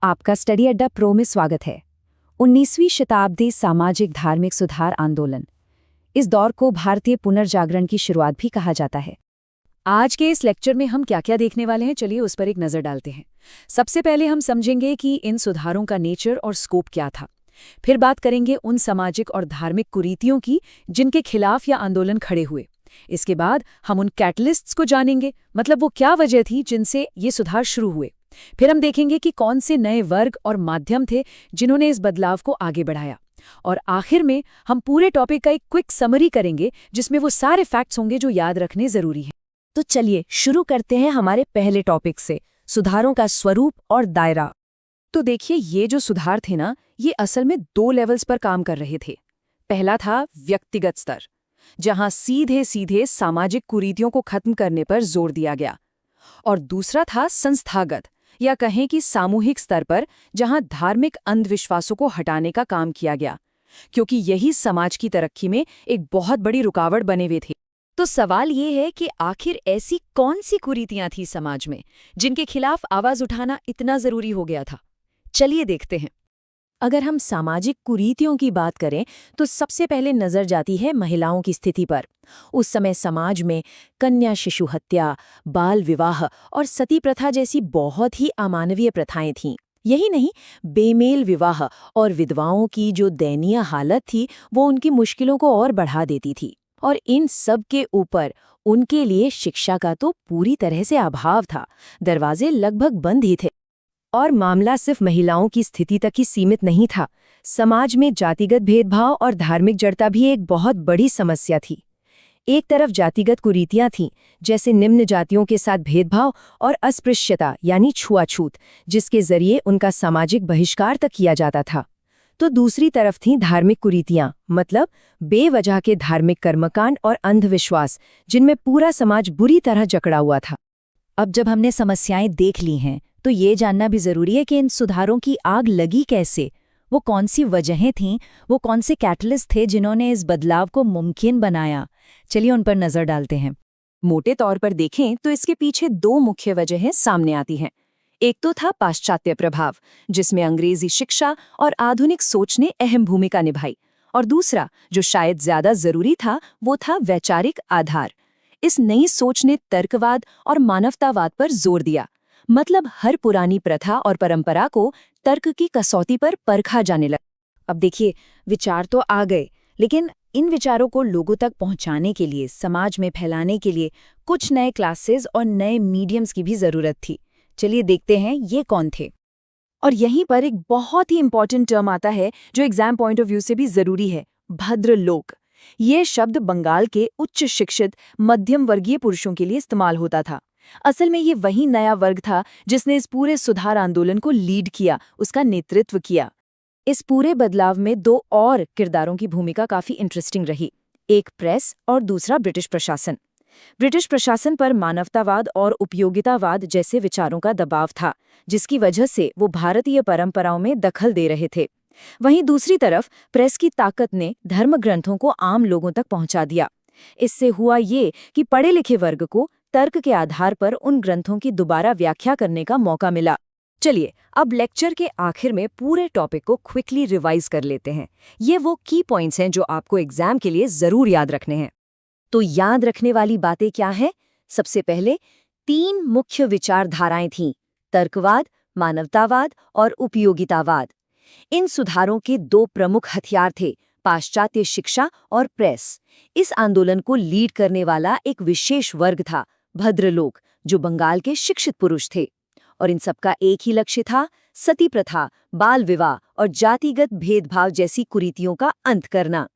आपका स्टडी अड्डा प्रो में स्वागत है। 19वीं शताब्दी सामाजिक धार्मिक सुधार आंदोलन, इस दौर को भारतीय पुनर्जागरण की शुरुआत भी कहा जाता है। आज के इस लेक्चर में हम क्या क्या देखने वाले हैं, चलिए उस पर एक नज़र डालते हैं। सबसे पहले हम समझेंगे कि इन सुधारों का नेचर और स्कोप क्या था। फिर बात करेंगे उन सामाजिक और धार्मिक कुरीतियों की जिनके खिलाफ यह आंदोलन खड़े हुए। इसके बाद हम उन कैटलिस्ट्स को जानेंगे, मतलब वो क्या वजह थी जिनसे ये सुधार शुरू हुए। फिर हम देखेंगे कि कौन से नए वर्ग और माध्यम थे जिन्होंने इस बदलाव को आगे बढ़ाया। और आखिर में हम पूरे टॉपिक का एक क्विक समरी करेंगे जिसमें वो सारे फैक्ट्स होंगे जो याद रखने जरूरी हैं। तो चलिए शुरू करते हैं हमारे पहले टॉपिक से, सुधारों का स्वरूप और दायरा। तो देखिए, ये जो सुधार थे ना, ये असल में 2 लेवल्स पर काम कर रहे थे। पहला था व्यक्तिगत स्तर, जहां सीधे सीधे सामाजिक कुरीतियों को खत्म करने पर जोर दिया गया, और दूसरा था संस्थागत या कहें कि सामूहिक स्तर पर, जहां धार्मिक अंधविश्वासों को हटाने का काम किया गया, क्योंकि यही समाज की तरक्की में एक बहुत बड़ी रुकावट बने हुए थे। तो सवाल ये है कि आखिर ऐसी कौन सी कुरीतियां थी समाज में जिनके खिलाफ आवाज उठाना इतना जरूरी हो गया था। चलिए देखते हैं। अगर हम सामाजिक कुरीतियों की बात करें तो सबसे पहले नजर जाती है महिलाओं की स्थिति पर। उस समय समाज में कन्या शिशु हत्या, बाल विवाह और सती प्रथा जैसी बहुत ही अमानवीय प्रथाएं थीं। यही नहीं, बेमेल विवाह और विधवाओं की जो दयनीय हालत थी वो उनकी मुश्किलों को और बढ़ा देती थी। और इन सब के ऊपर उनके लिए शिक्षा का तो पूरी तरह से अभाव था, दरवाजे लगभग बंद ही थे। और मामला सिर्फ महिलाओं की स्थिति तक ही सीमित नहीं था। समाज में जातिगत भेदभाव और धार्मिक जड़ता भी एक बहुत बड़ी समस्या थी। एक तरफ जातिगत कुरीतियां थीं, जैसे निम्न जातियों के साथ भेदभाव और अस्पृश्यता यानी छुआछूत, जिसके जरिए उनका सामाजिक बहिष्कार तक किया जाता था। तो दूसरी तरफ थीं धार्मिक कुरीतियां, मतलब बेवजह के धार्मिक कर्मकांड और अंधविश्वास, जिनमें पूरा समाज बुरी तरह जकड़ा हुआ था। अब जब हमने समस्याएं देख ली हैं तो ये जानना भी जरूरी है कि इन सुधारों की आग लगी कैसे, वो कौन सी वजहें थीं, वो कौन से कैटलिस्ट थे जिन्होंने इस बदलाव को मुमकिन बनाया। चलिए उन पर नजर डालते हैं। मोटे तौर पर देखें तो इसके पीछे 2 मुख्य वजहें सामने आती हैं। एक तो था पाश्चात्य प्रभाव, जिसमें अंग्रेजी शिक्षा और आधुनिक सोच ने अहम भूमिका निभाई, और दूसरा, जो शायद ज्यादा जरूरी था, वो था वैचारिक आधार। इस नई सोच ने तर्कवाद और मानवतावाद पर जोर दिया, मतलब हर पुरानी प्रथा और परंपरा को तर्क की कसौटी पर परखा जाने लगा। अब देखिए, विचार तो आ गए, लेकिन इन विचारों को लोगों तक पहुंचाने के लिए, समाज में फैलाने के लिए कुछ नए क्लासेस और नए मीडियम्स की भी जरूरत थी। चलिए देखते हैं ये कौन थे। और यहीं पर एक बहुत ही इंपॉर्टेंट टर्म आता है जो एग्जाम पॉइंट ऑफ व्यू से भी जरूरी है, भद्रलोक। ये शब्द बंगाल के उच्च शिक्षित मध्यम वर्गीय पुरुषों के लिए इस्तेमाल होता था। असल में ये वही नया वर्ग था जिसने इस पूरे सुधार आंदोलन को लीड किया, उसका नेतृत्व किया। इस पूरे बदलाव में 2 और किरदारों की भूमिका काफी इंटरेस्टिंग रही, एक प्रेस और दूसरा ब्रिटिश प्रशासन। ब्रिटिश प्रशासन पर मानवतावाद और उपयोगितावाद जैसे विचारों का दबाव था, जिसकी वजह से वो भारतीय परंपराओं में दखल दे रहे थे। वहीं दूसरी तरफ प्रेस की ताकत ने धर्म ग्रंथों को आम लोगों तक पहुंचा दिया। इससे हुआ ये कि पढ़े लिखे वर्ग को तर्क के आधार पर उन ग्रंथों की दोबारा व्याख्या करने का मौका मिला। चलिए अब लेक्चर के आखिर में पूरे टॉपिक को क्विकली रिवाइज कर लेते हैं। ये वो की पॉइंट्स हैं जो आपको एग्जाम के लिए जरूर याद रखने हैं। तो याद रखने वाली बातें क्या हैं? सबसे पहले 3 मुख्य विचारधाराएं थीं, तर्कवाद, मानवतावाद और उपयोगितावाद। इन सुधारों के 2 प्रमुख हथियार थे, पाश्चात्य शिक्षा और प्रेस। इस आंदोलन को लीड करने वाला एक विशेष वर्ग था, भद्रलोक, जो बंगाल के शिक्षित पुरुष थे। और इन सबका एक ही लक्ष्य था, सती प्रथा, बाल विवाह और जातिगत भेदभाव जैसी कुरीतियों का अंत करना।